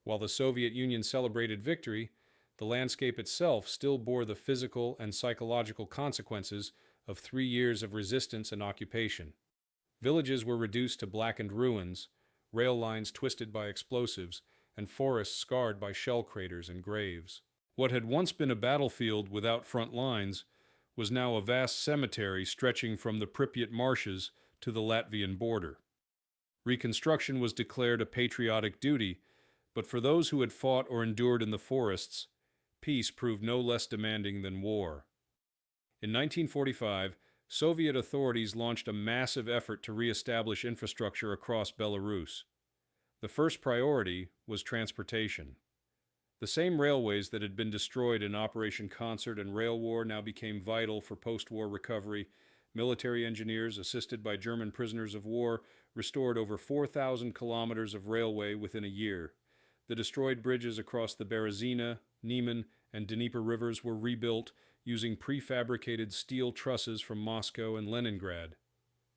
While the Soviet Union celebrated victory, the landscape itself still bore the physical and psychological consequences of 3 years of resistance and occupation. Villages were reduced to blackened ruins, rail lines twisted by explosives, and forests scarred by shell craters and graves. What had once been a battlefield without front lines was now a vast cemetery stretching from the Pripyat marshes to the Latvian border. Reconstruction was declared a patriotic duty, but for those who had fought or endured in the forests, peace proved no less demanding than war. In 1945, Soviet authorities launched a massive effort to re-establish infrastructure across Belarus. The first priority was transportation. The same railways that had been destroyed in Operation Concert and Rail War now became vital for post-war recovery. Military engineers, assisted by German prisoners of war, restored over 4,000 kilometers of railway within a year. The destroyed bridges across the Berezina, Niemen, and Dnieper rivers were rebuilt using prefabricated steel trusses from Moscow and Leningrad.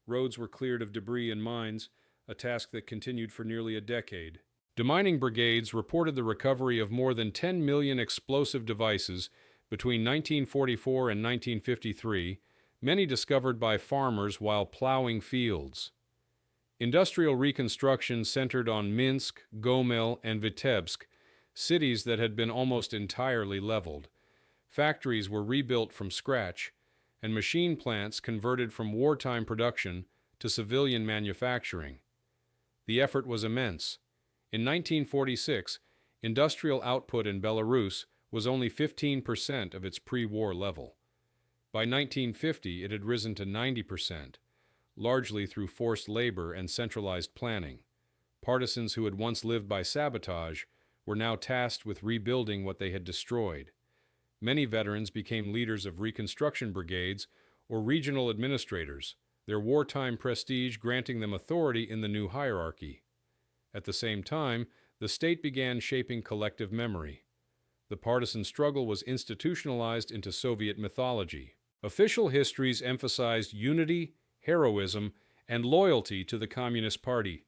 Roads were cleared of debris and mines, a task that continued for nearly a decade. Demining brigades reported the recovery of more than 10 million explosive devices between 1944 and 1953, many discovered by farmers while plowing fields. Industrial reconstruction centered on Minsk, Gomel, and Vitebsk, cities that had been almost entirely leveled. Factories were rebuilt from scratch, and machine plants converted from wartime production to civilian manufacturing. The effort was immense. In 1946, industrial output in Belarus was only 15% of its pre-war level. By 1950, it had risen to 90%, largely through forced labor and centralized planning. Partisans who had once lived by sabotage were now tasked with rebuilding what they had destroyed. Many veterans became leaders of reconstruction brigades or regional administrators, their wartime prestige granting them authority in the new hierarchy. At the same time, the state began shaping collective memory. The partisan struggle was institutionalized into Soviet mythology. Official histories emphasized unity, heroism, and loyalty to the Communist Party.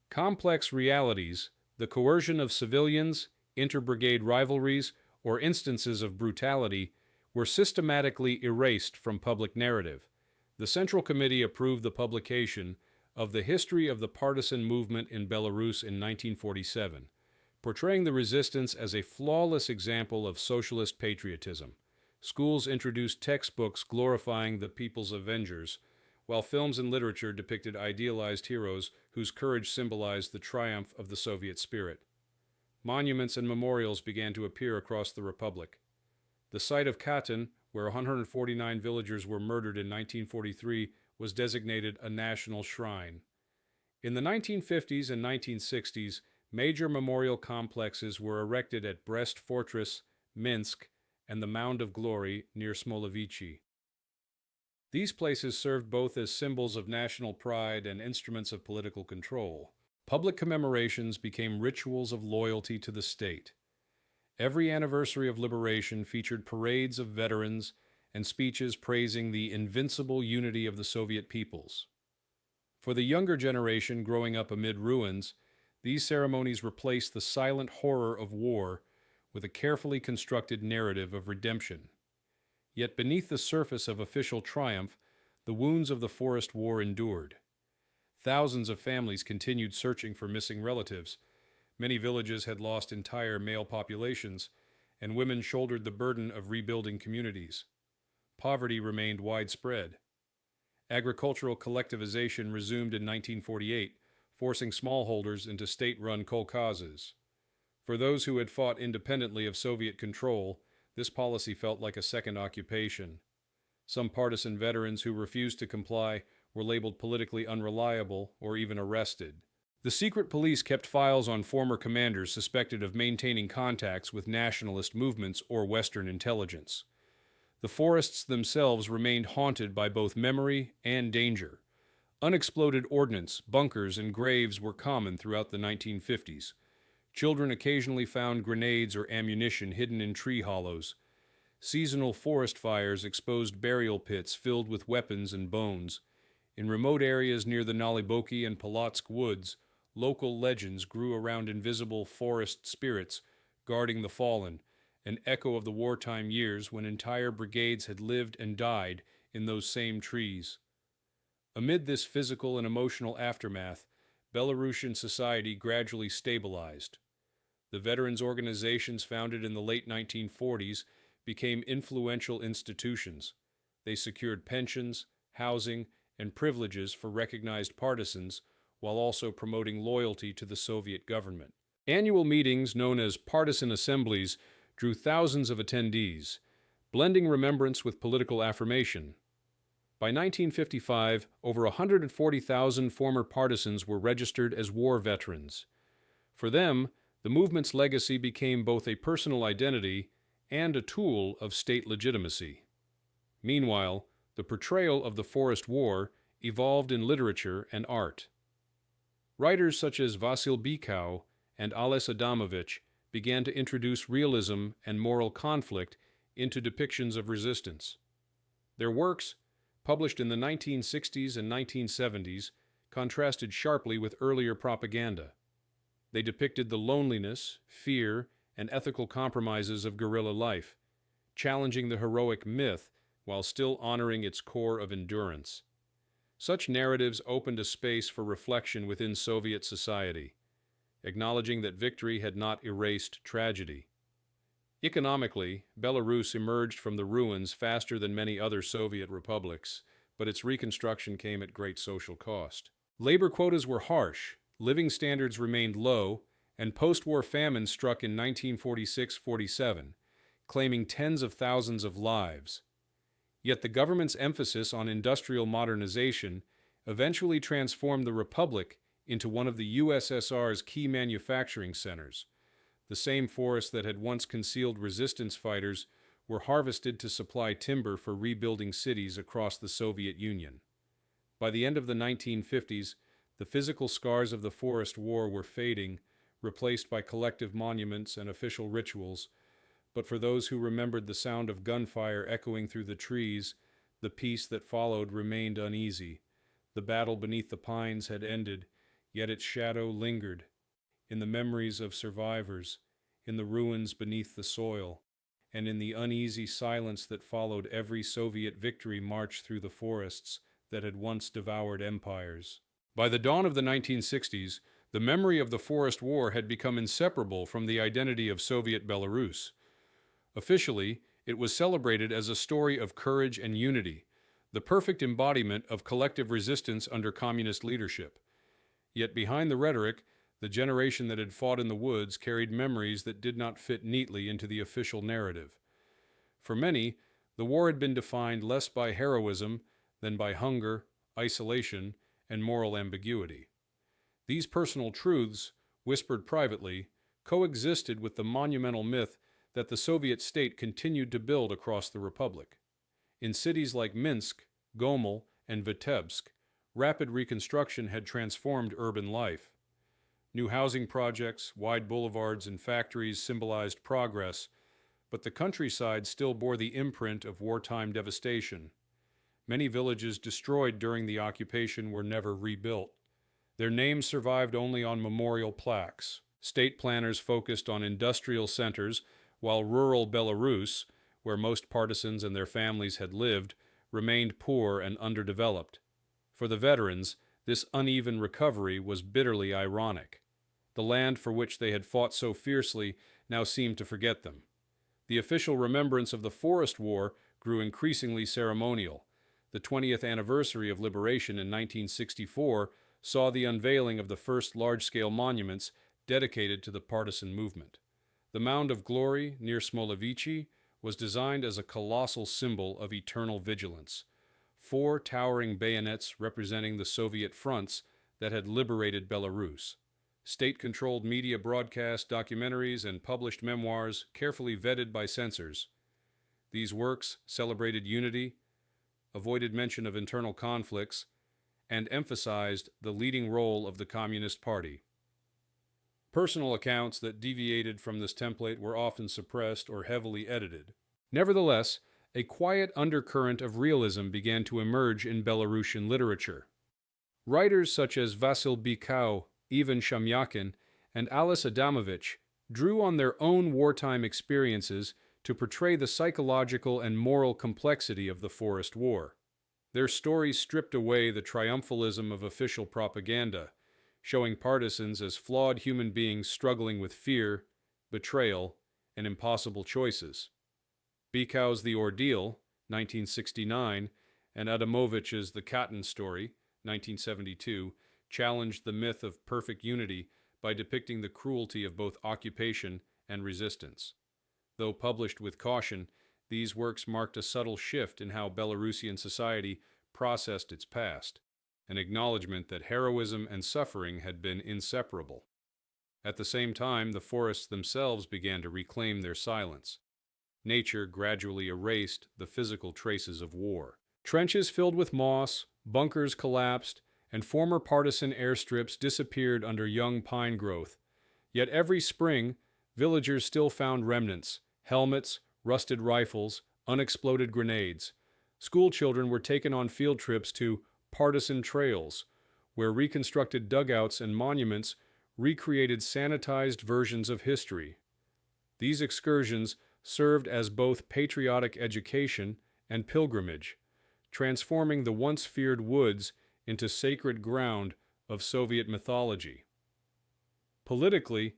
Complex realities, the coercion of civilians, inter-brigade rivalries, or instances of brutality, were systematically erased from public narrative. The Central Committee approved the publication of The History of the Partisan Movement in Belarus in 1947, portraying the resistance as a flawless example of socialist patriotism. Schools introduced textbooks glorifying the people's avengers, while films and literature depicted idealized heroes whose courage symbolized the triumph of the Soviet spirit. Monuments and memorials began to appear across the republic. The site of Katyn, where 149 villagers were murdered in 1943, was designated a national shrine. In the 1950s and 1960s, major memorial complexes were erected at Brest Fortress, Minsk, and the Mound of Glory near Smolovici. These places served both as symbols of national pride and instruments of political control. Public commemorations became rituals of loyalty to the state. Every anniversary of liberation featured parades of veterans and speeches praising the invincible unity of the Soviet peoples. For the younger generation growing up amid ruins, these ceremonies replaced the silent horror of war with a carefully constructed narrative of redemption. Yet beneath the surface of official triumph, the wounds of the Forest War endured. Thousands of families continued searching for missing relatives. Many villages had lost entire male populations, and women shouldered the burden of rebuilding communities. Poverty remained widespread. Agricultural collectivization resumed in 1948, forcing smallholders into state-run kolkhozes. For those who had fought independently of Soviet control, this policy felt like a second occupation. Some partisan veterans who refused to comply were labeled politically unreliable or even arrested. The secret police kept files on former commanders suspected of maintaining contacts with nationalist movements or Western intelligence. The forests themselves remained haunted by both memory and danger. Unexploded ordnance, bunkers, and graves were common throughout the 1950s. Children occasionally found grenades or ammunition hidden in tree hollows. Seasonal forest fires exposed burial pits filled with weapons and bones. In remote areas near the Naliboki and Polotsk woods, local legends grew around invisible forest spirits guarding the fallen, an echo of the wartime years when entire brigades had lived and died in those same trees. Amid this physical and emotional aftermath, Belarusian society gradually stabilized. The veterans' organizations founded in the late 1940s became influential institutions. They secured pensions, housing, and privileges for recognized partisans, while also promoting loyalty to the Soviet government. Annual meetings, known as partisan assemblies, drew thousands of attendees, blending remembrance with political affirmation. By 1955, over 140,000 former partisans were registered as war veterans. For them, the movement's legacy became both a personal identity and a tool of state legitimacy. Meanwhile, the portrayal of the Forest War evolved in literature and art. Writers such as Vasil Bikow and Ales Adamovich began to introduce realism and moral conflict into depictions of resistance. Their works, published in the 1960s and 1970s, contrasted sharply with earlier propaganda. They depicted the loneliness, fear, and ethical compromises of guerrilla life, challenging the heroic myth while still honoring its core of endurance. Such narratives opened a space for reflection within Soviet society, acknowledging that victory had not erased tragedy. Economically, Belarus emerged from the ruins faster than many other Soviet republics, but its reconstruction came at great social cost. Labor quotas were harsh, living standards remained low, and post-war famine struck in 1946-47, claiming tens of thousands of lives. Yet the government's emphasis on industrial modernization eventually transformed the republic into one of the USSR's key manufacturing centers. The same forests that had once concealed resistance fighters were harvested to supply timber for rebuilding cities across the Soviet Union. By the end of the 1950s, the physical scars of the Forest War were fading, replaced by collective monuments and official rituals. But for those who remembered the sound of gunfire echoing through the trees, the peace that followed remained uneasy. The battle beneath the pines had ended, yet its shadow lingered, in the memories of survivors, in the ruins beneath the soil, and in the uneasy silence that followed every Soviet victory march through the forests that had once devoured empires. By the dawn of the 1960s, the memory of the Forest War had become inseparable from the identity of Soviet Belarus. Officially, it was celebrated as a story of courage and unity, the perfect embodiment of collective resistance under communist leadership. Yet behind the rhetoric, the generation that had fought in the woods carried memories that did not fit neatly into the official narrative. For many, the war had been defined less by heroism than by hunger, isolation, and moral ambiguity. These personal truths, whispered privately, coexisted with the monumental myth that the Soviet state continued to build across the republic. In cities like Minsk, Gomel, and Vitebsk, rapid reconstruction had transformed urban life. New housing projects, wide boulevards, and factories symbolized progress, but the countryside still bore the imprint of wartime devastation. Many villages destroyed during the occupation were never rebuilt. Their names survived only on memorial plaques. State planners focused on industrial centers, while rural Belarus, where most partisans and their families had lived, remained poor and underdeveloped. For the veterans, this uneven recovery was bitterly ironic. The land for which they had fought so fiercely now seemed to forget them. The official remembrance of the Forest War grew increasingly ceremonial. The 20th anniversary of liberation in 1964 saw the unveiling of the first large-scale monuments dedicated to the partisan movement. The Mound of Glory near Smolovici was designed as a colossal symbol of eternal vigilance. 4 towering bayonets representing the Soviet fronts that had liberated Belarus. State-controlled media broadcast documentaries and published memoirs carefully vetted by censors. These works celebrated unity, avoided mention of internal conflicts, and emphasized the leading role of the Communist Party. Personal accounts that deviated from this template were often suppressed or heavily edited. Nevertheless, a quiet undercurrent of realism began to emerge in Belarusian literature. Writers such as Vasil Bikau, Ivan Shamyakin, and Alice Adamovich drew on their own wartime experiences to portray the psychological and moral complexity of the Forest War. Their stories stripped away the triumphalism of official propaganda, showing partisans as flawed human beings struggling with fear, betrayal, and impossible choices. Bikau's The Ordeal, 1969, and Adamovich's The Katyn Story, 1972, challenged the myth of perfect unity by depicting the cruelty of both occupation and resistance. Though published with caution, these works marked a subtle shift in how Belarusian society processed its past, an acknowledgement that heroism and suffering had been inseparable. At the same time, the forests themselves began to reclaim their silence. Nature gradually erased the physical traces of war. Trenches filled with moss, bunkers collapsed, and former partisan airstrips disappeared under young pine growth. Yet every spring, villagers still found remnants: helmets, rusted rifles, unexploded grenades. School children were taken on field trips to partisan trails, where reconstructed dugouts and monuments recreated sanitized versions of history. These excursions served as both patriotic education and pilgrimage, transforming the once feared woods into sacred ground of Soviet mythology. Politically,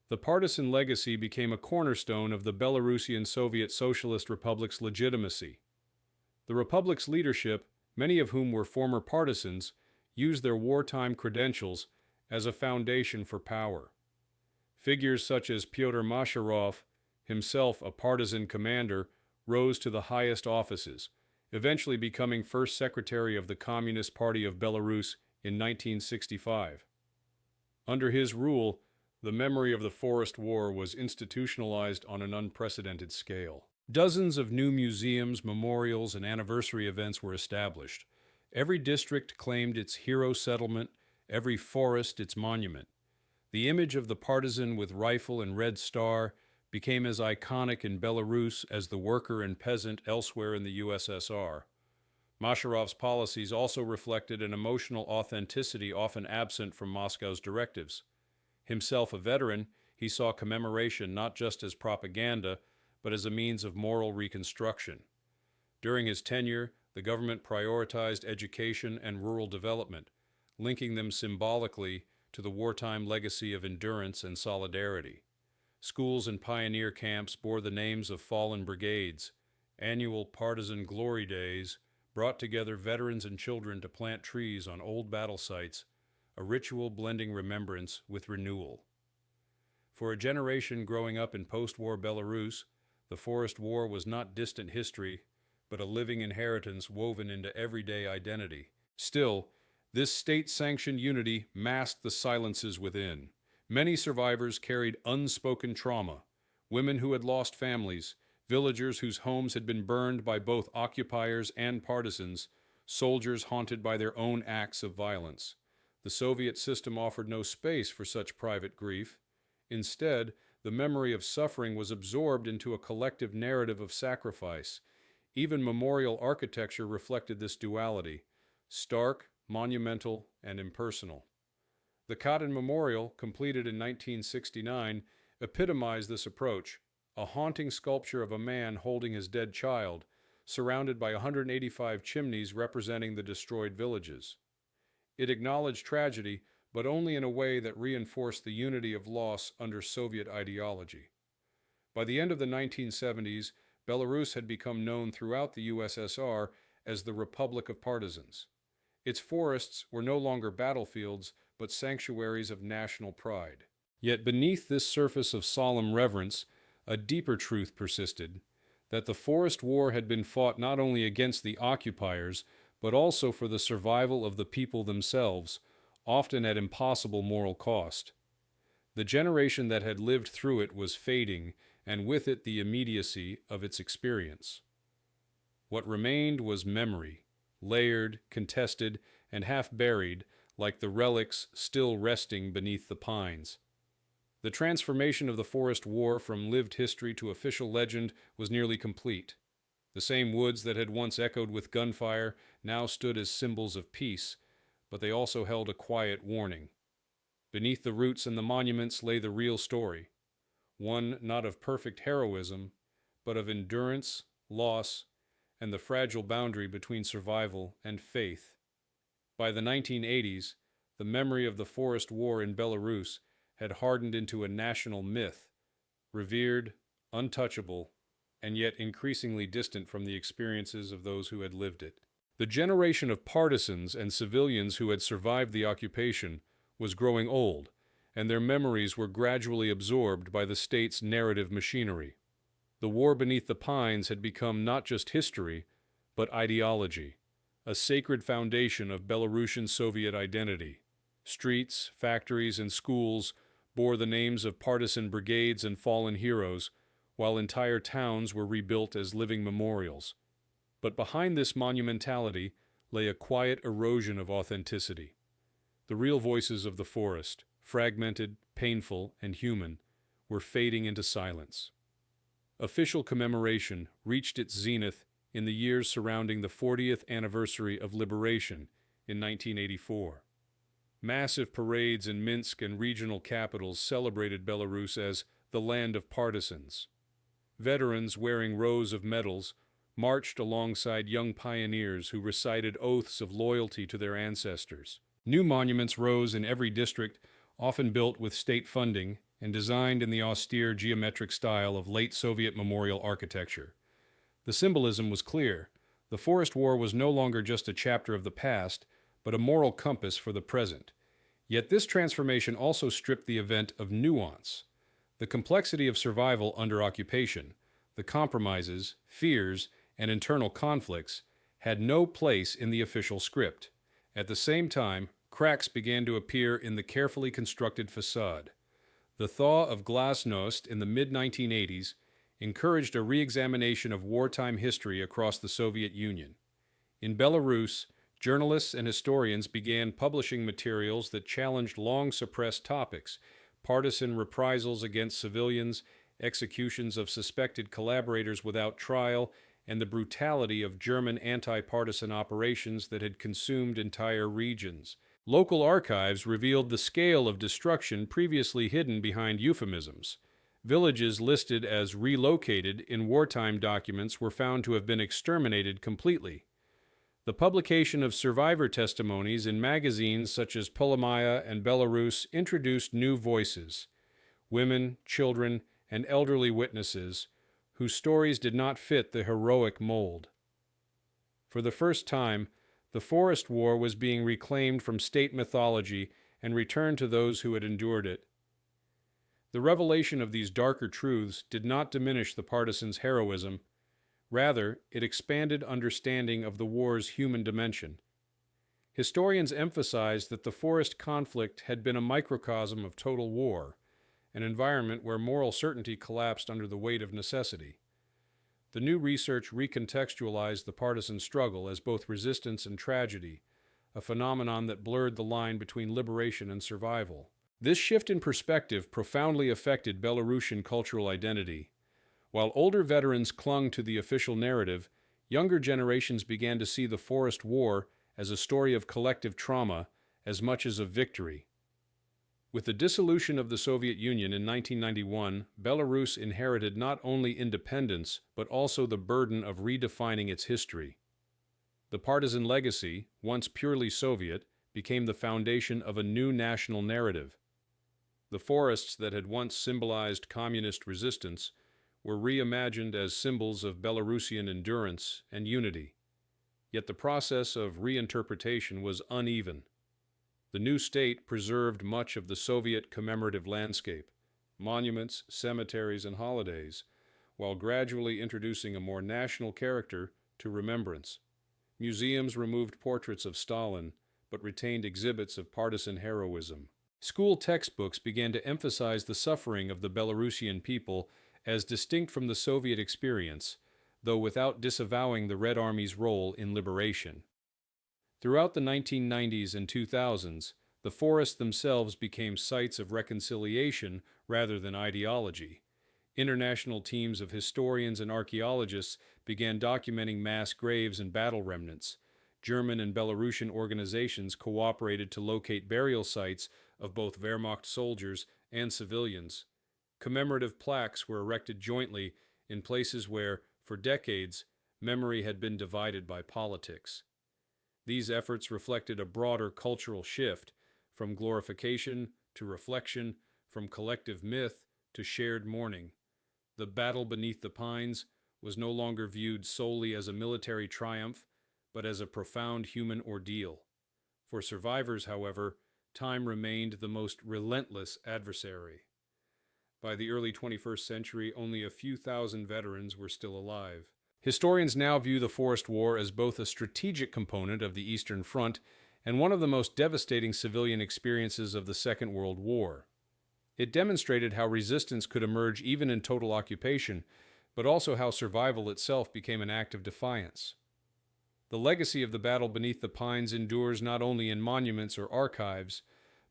the partisan legacy became a cornerstone of the Belarusian Soviet Socialist Republic's legitimacy. The Republic's leadership, many of whom were former partisans, used their wartime credentials as a foundation for power. Figures such as Pyotr Masharov, himself a partisan commander, rose to the highest offices, eventually becoming first secretary of the Communist Party of Belarus in 1965. Under his rule, the memory of the Forest War was institutionalized on an unprecedented scale. Dozens of new museums, memorials, and anniversary events were established. Every district claimed its hero settlement, every forest its monument. The image of the partisan with rifle and red star became as iconic in Belarus as the worker and peasant elsewhere in the USSR. Masharov's policies also reflected an emotional authenticity often absent from Moscow's directives. Himself a veteran, he saw commemoration not just as propaganda, but as a means of moral reconstruction. During his tenure, the government prioritized education and rural development, linking them symbolically to the wartime legacy of endurance and solidarity. Schools and pioneer camps bore the names of fallen brigades. Annual partisan glory days brought together veterans and children to plant trees on old battle sites, a ritual blending remembrance with renewal. For a generation growing up in post-war Belarus, the Forest War was not distant history, but a living inheritance woven into everyday identity. Still, this state-sanctioned unity masked the silences within. Many survivors carried unspoken trauma: women who had lost families, villagers whose homes had been burned by both occupiers and partisans, soldiers haunted by their own acts of violence. The Soviet system offered no space for such private grief. Instead, the memory of suffering was absorbed into a collective narrative of sacrifice. Even memorial architecture reflected this duality: stark, monumental, and impersonal. The Katyn Memorial, completed in 1969, epitomized this approach: a haunting sculpture of a man holding his dead child, surrounded by 185 chimneys representing the destroyed villages. It acknowledged tragedy, but only in a way that reinforced the unity of loss under Soviet ideology. By the end of the 1970s, Belarus had become known throughout the USSR as the Republic of Partisans. Its forests were no longer battlefields, but sanctuaries of national pride. Yet beneath this surface of solemn reverence, a deeper truth persisted: that the forest war had been fought not only against the occupiers, but also for the survival of the people themselves, often at impossible moral cost. The generation that had lived through it was fading, and with it the immediacy of its experience. What remained was memory, layered, contested, and half-buried, like the relics still resting beneath the pines. The transformation of the forest war from lived history to official legend was nearly complete. The same woods that had once echoed with gunfire now stood as symbols of peace, but they also held a quiet warning. Beneath the roots and the monuments lay the real story, one not of perfect heroism, but of endurance, loss, and the fragile boundary between survival and faith. By the 1980s, the memory of the forest war in Belarus had hardened into a national myth, revered, untouchable, and yet increasingly distant from the experiences of those who had lived it. The generation of partisans and civilians who had survived the occupation was growing old, and their memories were gradually absorbed by the state's narrative machinery. The war beneath the pines had become not just history, but ideology, a sacred foundation of Belarusian Soviet identity. Streets, factories, and schools bore the names of partisan brigades and fallen heroes, while entire towns were rebuilt as living memorials. But behind this monumentality lay a quiet erosion of authenticity. The real voices of the forest, fragmented, painful, and human, were fading into silence. Official commemoration reached its zenith in the years surrounding the 40th anniversary of liberation in 1984. Massive parades in Minsk and regional capitals celebrated Belarus as the land of partisans. Veterans wearing rows of medals marched alongside young pioneers who recited oaths of loyalty to their ancestors. New monuments rose in every district, often built with state funding and designed in the austere geometric style of late Soviet memorial architecture. The symbolism was clear. The forest war was no longer just a chapter of the past, but a moral compass for the present. Yet this transformation also stripped the event of nuance. The complexity of survival under occupation, the compromises, fears, and internal conflicts had no place in the official script. At the same time, cracks began to appear in the carefully constructed facade. The thaw of glasnost in the mid-1980s encouraged a re-examination of wartime history across the Soviet Union. In Belarus, journalists and historians began publishing materials that challenged long-suppressed topics: partisan reprisals against civilians, executions of suspected collaborators without trial, and the brutality of German anti-partisan operations that had consumed entire regions. Local archives revealed the scale of destruction previously hidden behind euphemisms. Villages listed as relocated in wartime documents were found to have been exterminated completely. The publication of survivor testimonies in magazines such as Polomaya and Belarus introduced new voices: women, children, and elderly witnesses whose stories did not fit the heroic mold. For the first time, the forest war was being reclaimed from state mythology and returned to those who had endured it. The revelation of these darker truths did not diminish the partisans' heroism. Rather, it expanded understanding of the war's human dimension. Historians emphasized that the forest conflict had been a microcosm of total war, an environment where moral certainty collapsed under the weight of necessity. The new research recontextualized the partisan struggle as both resistance and tragedy, a phenomenon that blurred the line between liberation and survival. This shift in perspective profoundly affected Belarusian cultural identity. While older veterans clung to the official narrative, younger generations began to see the Forest War as a story of collective trauma as much as of victory. With the dissolution of the Soviet Union in 1991, Belarus inherited not only independence, but also the burden of redefining its history. The partisan legacy, once purely Soviet, became the foundation of a new national narrative. The forests that had once symbolized communist resistance were reimagined as symbols of Belarusian endurance and unity. Yet the process of reinterpretation was uneven. The new state preserved much of the Soviet commemorative landscape, monuments, cemeteries, and holidays, while gradually introducing a more national character to remembrance. Museums removed portraits of Stalin, but retained exhibits of partisan heroism. School textbooks began to emphasize the suffering of the Belarusian people as distinct from the Soviet experience, though without disavowing the Red Army's role in liberation. Throughout the 1990s and 2000s, the forests themselves became sites of reconciliation rather than ideology. International teams of historians and archaeologists began documenting mass graves and battle remnants. German and Belarusian organizations cooperated to locate burial sites of both Wehrmacht soldiers and civilians. Commemorative plaques were erected jointly in places where, for decades, memory had been divided by politics. These efforts reflected a broader cultural shift, from glorification to reflection, from collective myth to shared mourning. The battle beneath the pines was no longer viewed solely as a military triumph, but as a profound human ordeal. For survivors, however, time remained the most relentless adversary. By the early 21st century, only a few thousand veterans were still alive. Historians now view the Forest War as both a strategic component of the Eastern Front and one of the most devastating civilian experiences of the Second World War. It demonstrated how resistance could emerge even in total occupation, but also how survival itself became an act of defiance. The legacy of the battle beneath the pines endures not only in monuments or archives,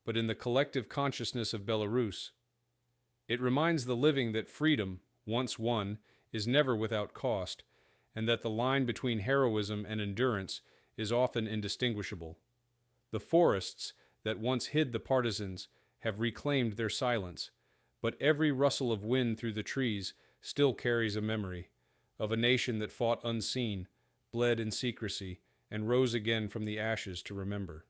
but in the collective consciousness of Belarus. It reminds the living that freedom, once won, is never without cost, and that the line between heroism and endurance is often indistinguishable. The forests that once hid the partisans have reclaimed their silence, but every rustle of wind through the trees still carries a memory of a nation that fought unseen, bled in secrecy, and rose again from the ashes to remember.